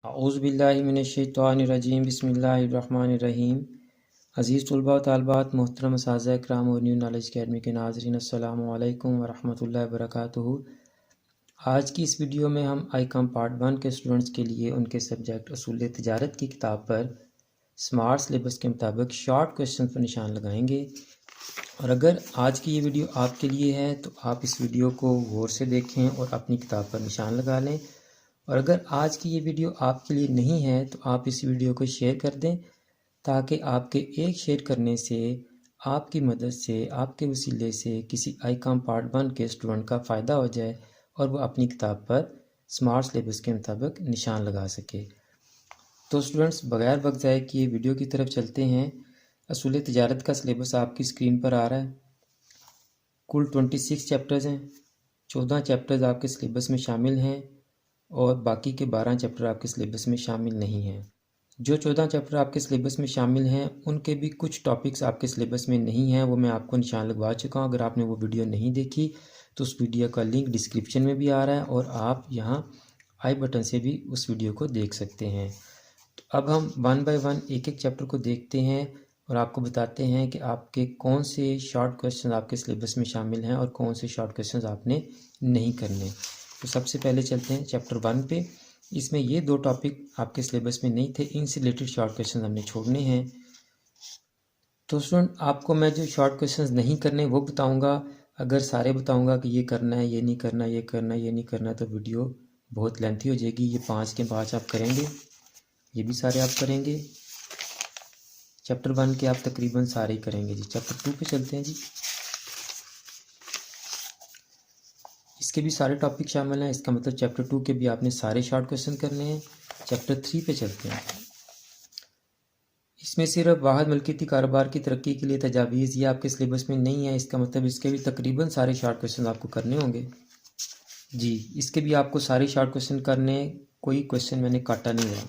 औज़ुबिल्लाहिमिनश्शैतानिर्रजीम बिस्मिल्लाहिर्रहमानिर्रहीम। अज़ीज़ तलबा व तालिबात, मोहतरम असातिज़ा इकराम और न्यू नॉलेज अकेडमी के नाज़रीन, अस्सलामु अलैकुम व रहमतुल्लाहि व बरकातुहू। आज की इस वीडियो में हम आईकॉम पार्ट 1 के स्टूडेंट्स के लिए उनके सब्जेक्ट उसूल तिजारत की किताब पर स्मार्ट सिलेबस के मुताबिक शॉर्ट क्वेश्चन पर निशान लगाएंगे। और अगर आज की ये वीडियो आपके लिए है तो आप इस वीडियो को गौर से देखें और अपनी किताब पर निशान लगा लें। और अगर आज की ये वीडियो आपके लिए नहीं है तो आप इस वीडियो को शेयर कर दें, ताकि आपके एक शेयर करने से, आपकी मदद से, आपके वसीले से किसी आईकॉम पार्ट 1 के स्टूडेंट का फ़ायदा हो जाए और वो अपनी किताब पर स्मार्ट सिलेबस के मुताबिक निशान लगा सके। तो स्टूडेंट्स, बगैर वक्त ज़ाय किए वीडियो की तरफ चलते हैं। असूल तिजारत का सिलेबस आपकी स्क्रीन पर आ रहा है। कुल 26 चैप्टर्स हैं। 14 चैप्टर्स आपके सिलेबस में शामिल हैं और बाकी के 12 चैप्टर आपके सिलेबस में शामिल नहीं हैं। जो 14 चैप्टर आपके सिलेबस में शामिल हैं उनके भी कुछ टॉपिक्स आपके सिलेबस में नहीं हैं, वो मैं आपको निशान लगवा चुका हूँ। अगर आपने वो वीडियो नहीं देखी तो उस वीडियो का लिंक डिस्क्रिप्शन में भी आ रहा है और आप यहाँ आई बटन से भी उस वीडियो को देख सकते हैं। तो अब हम 1 बाय 1 एक एक चैप्टर को देखते हैं और आपको बताते हैं कि आपके कौन से शॉर्ट क्वेश्चन आपके सिलेबस में शामिल हैं और कौन से शॉर्ट क्वेश्चन आपने नहीं करने। तो सबसे पहले चलते हैं चैप्टर 1 पे। इसमें ये 2 टॉपिक आपके सिलेबस में नहीं थे, इनसे रिलेटेड शॉर्ट क्वेश्चन हमने छोड़ने हैं। तो स्टूडेंट, आपको मैं जो शॉर्ट क्वेश्चंस नहीं करने वो बताऊंगा। अगर सारे बताऊंगा कि ये करना है, ये नहीं करना, ये करना है, ये नहीं करना, तो वीडियो बहुत लेंथी हो जाएगी। ये 5 के 5 आप करेंगे, ये भी सारे आप करेंगे। चैप्टर 1 के आप तकरीबन सारे ही करेंगे जी। चैप्टर 2 पे चलते हैं जी। इसके भी सारे टॉपिक शामिल हैं, इसका मतलब चैप्टर 2 के भी आपने सारे शॉर्ट क्वेश्चन करने हैं। चैप्टर 3 पे चलते हैं। इसमें सिर्फ वाहिद मलकियती कारोबार की तरक्की के लिए तजावीज़, ये आपके सिलेबस में नहीं है, इसका मतलब इसके भी तकरीबन सारे शॉर्ट क्वेश्चन आपको करने होंगे जी। इसके भी आपको सारे शॉर्ट क्वेश्चन करने, कोई क्वेश्चन मैंने काटा नहीं हुआ।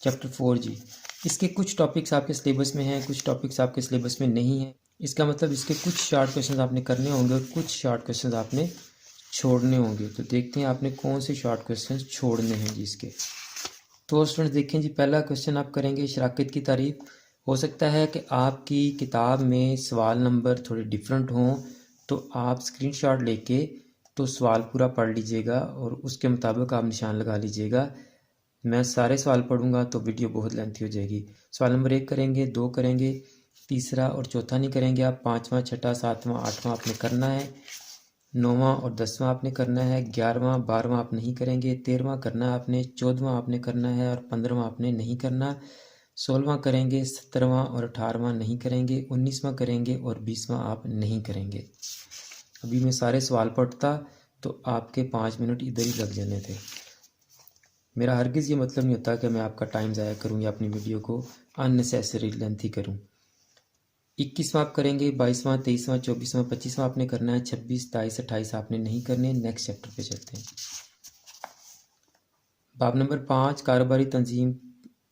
चैप्टर 4 जी, इसके कुछ टॉपिक्स आपके सिलेबस में हैं, कुछ टॉपिक्स आपके सिलेबस में नहीं हैं। इसका मतलब इसके कुछ शॉर्ट क्वेश्चन आपने करने होंगे और कुछ शॉर्ट क्वेश्चन आपने छोड़ने होंगे। तो देखते हैं आपने कौन से शॉर्ट क्वेश्चन छोड़ने हैं जी इसके। तो स्टूडेंट्स देखें जी, पहला क्वेश्चन आप करेंगे शराकत की तारीफ। हो सकता है कि आपकी किताब में सवाल नंबर थोड़े डिफरेंट हों, तो आप स्क्रीनशॉट लेके तो सवाल पूरा पढ़ लीजिएगा और उसके मुताबिक आप निशान लगा लीजिएगा। मैं सारे सवाल पढ़ूंगा तो वीडियो बहुत लेंथी हो जाएगी। सवाल नंबर 1 करेंगे, 2 करेंगे, तीसरा और चौथा नहीं करेंगे आप। 5वां, 6ठा, 7वां, 8वां आपने करना है। 9वां और 10वां आपने करना है। 11वां, 12वां आप नहीं करेंगे। 13वां करना है आपने। 14वां आपने करना है और 15वां आपने नहीं करना। 16वां करेंगे। 17वां और 18वां नहीं करेंगे। 19वां करेंगे और 20वां आप नहीं करेंगे। अभी मैं सारे सवाल पढ़ता तो आपके 5 मिनट इधर ही लग जाने थे। मेरा हरगिज़ ये मतलब नहीं होता कि मैं आपका टाइम ज़ाया करूं या अपनी वीडियो को अननेसेसरी लेंथी करूं। 21वां आप करेंगे, 22वां, 23वां, 24वां, 25वां आपने करना है। 26, 27, 28 आपने नहीं करने। नेक्स्ट चैप्टर पे चलते हैं। बाब नंबर 5, कारोबारी तंजीम,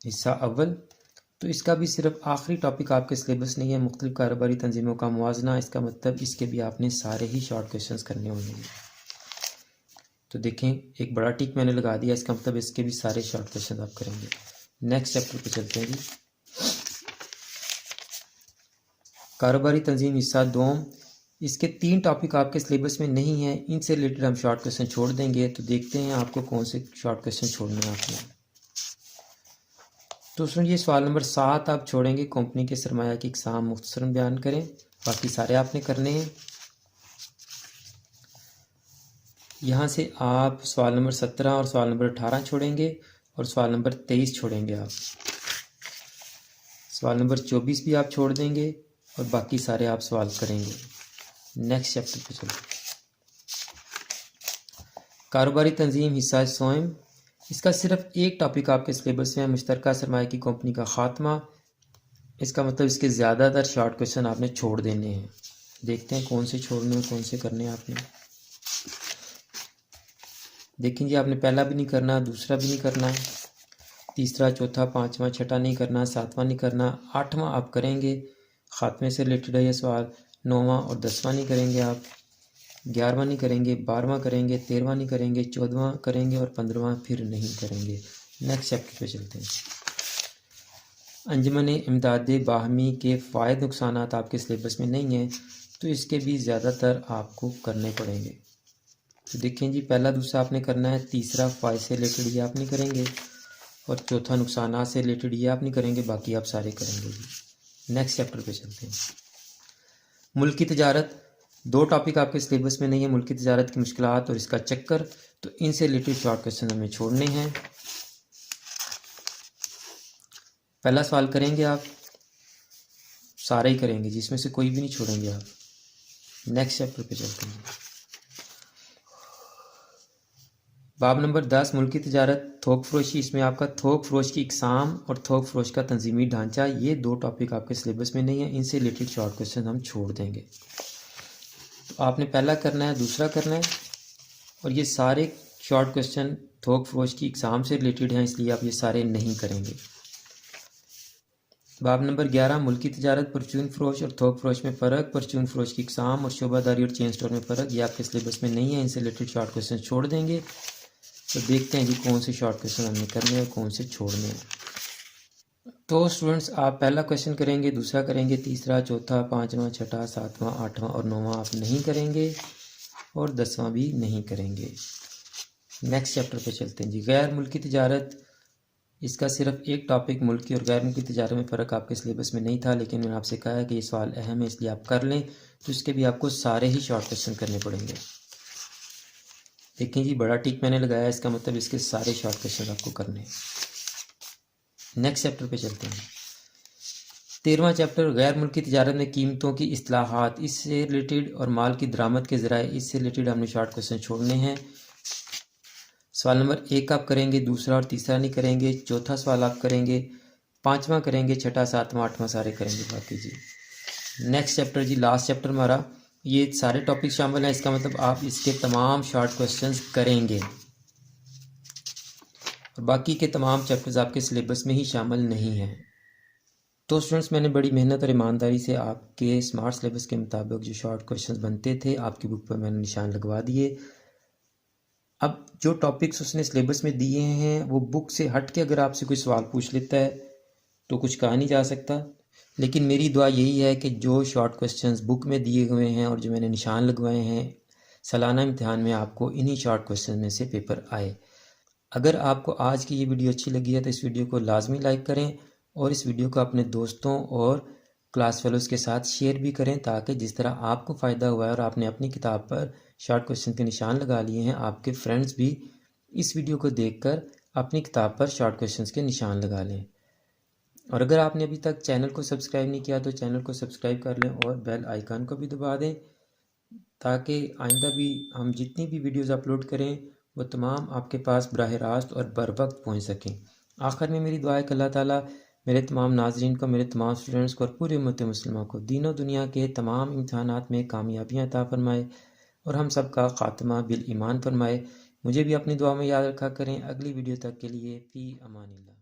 हिस्सा अव्वल। तो इसका भी सिर्फ आखिरी टॉपिक आपके सिलेबस नहीं है, मुख्तलिफ कारोबारी तंजीमों का मुवाजना। इसका मतलब इसके भी आपने सारे ही शॉर्ट क्वेश्चंस करने होंगे। तो देखें, एक बड़ा टिक मैंने लगा दिया, इसका मतलब इसके भी सारे शॉर्ट क्वेश्चन आप करेंगे। नेक्स्ट चैप्टर पे चलते हैं जी। कारोबारी तंजीम हिस्सा दोम। इसके 3 टॉपिक आपके सिलेबस में नहीं है, इनसे रिलेटेड हम शॉर्ट क्वेश्चन छोड़ देंगे। तो देखते हैं आपको कौन से शॉर्ट क्वेश्चन छोड़ने हैं आपने। तो सुनिए, सवाल नंबर 7 आप छोड़ेंगे, कंपनी के सरमाया की इकसाम मुख्तसरन बयान करें। बाकी सारे आपने करने हैं। यहाँ से आप सवाल नंबर 17 और सवाल नंबर 18 छोड़ेंगे और सवाल नंबर 23 छोड़ेंगे आप। सवाल नंबर 24 भी आप छोड़ देंगे और बाकी सारे आप सवाल करेंगे। नेक्स्ट चैप्टर पे चलो। कारोबारी तंजीम हिस्सा स्वयं। इसका सिर्फ एक टॉपिक आपके सिलेबस में है, मुश्तरका सरमाया की कंपनी का खात्मा। इसका मतलब इसके ज़्यादातर शॉर्ट क्वेश्चन आपने छोड़ देने हैं। देखते हैं कौन से छोड़ने हैं, कौन से करने हैं आपने। देखें जी, आपने पहला भी नहीं करना, दूसरा भी नहीं करना, तीसरा, चौथा, 5वां, 6ठा नहीं करना, 7वां नहीं करना, 8वां आप करेंगे, खात्मे से रिलेटेड है ये सवाल। 9वां और 10वां नहीं करेंगे आप। 11वां नहीं करेंगे, 12वां करेंगे, 13वां नहीं करेंगे, 14वां करेंगे और 15वां फिर नहीं करेंगे। नेक्स्ट चैप्टर पे चलते हैं। अंजुमन इमदाद बाहमी के फ़ायदे नुकसानात आपके सिलेबस में नहीं हैं, तो इसके भी ज़्यादातर आपको करने पड़ेंगे। तो देखें जी, पहला दूसरा आपने करना है, तीसरा फ़ायदे से रिलेटेड ये आप नहीं करेंगे, और चौथा नुकसानात से रिलेटेड ये आप नहीं करेंगे, बाकी आप सारे करेंगे जी। नेक्स्ट चैप्टर पे चलते हैं। मुल्क की तिजारत, 2 टॉपिक आपके सिलेबस में नहीं है, मुल्क की तिजारत की मुश्किलात और इसका चक्कर। तो इनसे रिलेटेड शॉर्ट क्वेश्चन हमें छोड़ने हैं। पहला सवाल करेंगे आप, सारे ही करेंगे जिसमें से कोई भी नहीं छोड़ेंगे आप। नेक्स्ट चैप्टर पे चलते हैं। बाब नंबर 10, मुल्क की तिजारत, थोक फरोशी। इसमें आपका थोक फरोश की इकसाम और थोक फरोश का तंजीमी ढांचा, ये 2 टॉपिक आपके सिलेबस में नहीं है, इनसे रिलेटेड शॉर्ट क्वेश्चन हम छोड़ देंगे। तो आपने पहला करना है, दूसरा करना है, और ये सारे शॉर्ट क्वेश्चन थोक फरोश की इकसाम से रिलेटेड हैं, इसलिए आप ये सारे नहीं करेंगे। बाब नंबर 11, मुल्क की तिजारत, परचून फरोश और थोक फरोश में फ़र्क, परचून फरोश की इकसाम और शोबादारी और चेन स्टोर में फ़र्क, ये आपके सिलेबस में नहीं है, इनसे रिलेटेड शॉर्ट क्वेश्चन छोड़ देंगे। तो देखते हैं जी कौन से शॉर्ट क्वेश्चन हमने करने हैं और कौन से छोड़ने हैं। तो स्टूडेंट्स, आप पहला क्वेश्चन करेंगे, दूसरा करेंगे, तीसरा, चौथा, 5वां, 6वां, 7वां, 8वां और 9वां आप नहीं करेंगे, और 10वां भी नहीं करेंगे। नेक्स्ट चैप्टर पे चलते हैं जी। गैर मुल्की तिजारत, इसका सिर्फ एक टॉपिक मुल्क की और गैर मुल्की तिजारत में फ़र्क आपके सिलेबस में नहीं था, लेकिन मैंने आपसे कहा है कि ये सवाल अहम है, इसलिए आप कर लें। तो इसके भी आपको सारे ही शॉर्ट क्वेश्चन करने पड़ेंगे। देखें जी, बड़ा टिक मैंने लगाया, इसका मतलब इसके सारे शॉर्ट क्वेश्चन आपको करने हैं। नेक्स्ट चैप्टर पे चलते हैं। 13वां चैप्टर, गैर मुल्की तिजारत में कीमतों की इस्लाहात, इससे रिलेटेड और माल की दरामद के ज़राए, इससे रिलेटेड हमने शॉर्ट क्वेश्चन छोड़ने हैं। सवाल नंबर 1 आप करेंगे, दूसरा और तीसरा नहीं करेंगे, चौथा सवाल आप करेंगे, 5वां करेंगे, 6वां, 7वां, 8वां सारे करेंगे बाकी जी। नेक्स्ट चैप्टर जी, लास्ट चैप्टर हमारा, ये सारे टॉपिक शामिल हैं, इसका मतलब आप इसके तमाम शॉर्ट क्वेश्चंस करेंगे, और बाकी के तमाम चैप्टर्स आपके सिलेबस में ही शामिल नहीं हैं। तो स्टूडेंट्स, मैंने बड़ी मेहनत और ईमानदारी से आपके स्मार्ट सिलेबस के मुताबिक जो शॉर्ट क्वेश्चंस बनते थे आपकी बुक पर मैंने निशान लगवा दिए। अब जो टॉपिक्स उसने सिलेबस में दिए हैं वो बुक से हट के अगर आपसे कोई सवाल पूछ लेता है तो कुछ कहा नहीं जा सकता, लेकिन मेरी दुआ यही है कि जो शॉर्ट क्वेश्चंस बुक में दिए हुए हैं और जो मैंने निशान लगवाए हैं, सालाना इम्तिहान में आपको इन्हीं शॉर्ट क्वेश्चन में से पेपर आए। अगर आपको आज की ये वीडियो अच्छी लगी है तो इस वीडियो को लाजमी लाइक करें, और इस वीडियो को अपने दोस्तों और क्लास फेलोज़ के साथ शेयर भी करें, ताकि जिस तरह आपको फ़ायदा हुआ है और आपने अपनी किताब पर शॉर्ट क्वेश्चन के निशान लगा लिए हैं, आपके फ्रेंड्स भी इस वीडियो को देखकर अपनी किताब पर शॉर्ट क्वेश्चंस के निशान लगा लें। और अगर आपने अभी तक चैनल को सब्सक्राइब नहीं किया तो चैनल को सब्सक्राइब कर लें और बेल आइकन को भी दबा दें, ताकि आइंदा भी हम जितनी भी वीडियोज़ अपलोड करें वो तमाम आपके पास बराह रास्त और बर वक्त पहुँच सकें। आखिर में मेरी दुआ है कि अल्लाह ताला मेरे तमाम नाजरीन को, मेरे तमाम स्टूडेंट्स को और पूरी उम्मत मुस्लिमा को दीनों दुनिया के तमाम इम्तहानात में कामयाबियाँ अता फरमाए और हम सब का ख़ात्मा बिल ईमान फरमाए। मुझे भी अपनी दुआ में याद रखा करें। अगली वीडियो तक के लिए फ़ी अमानिल्लाह।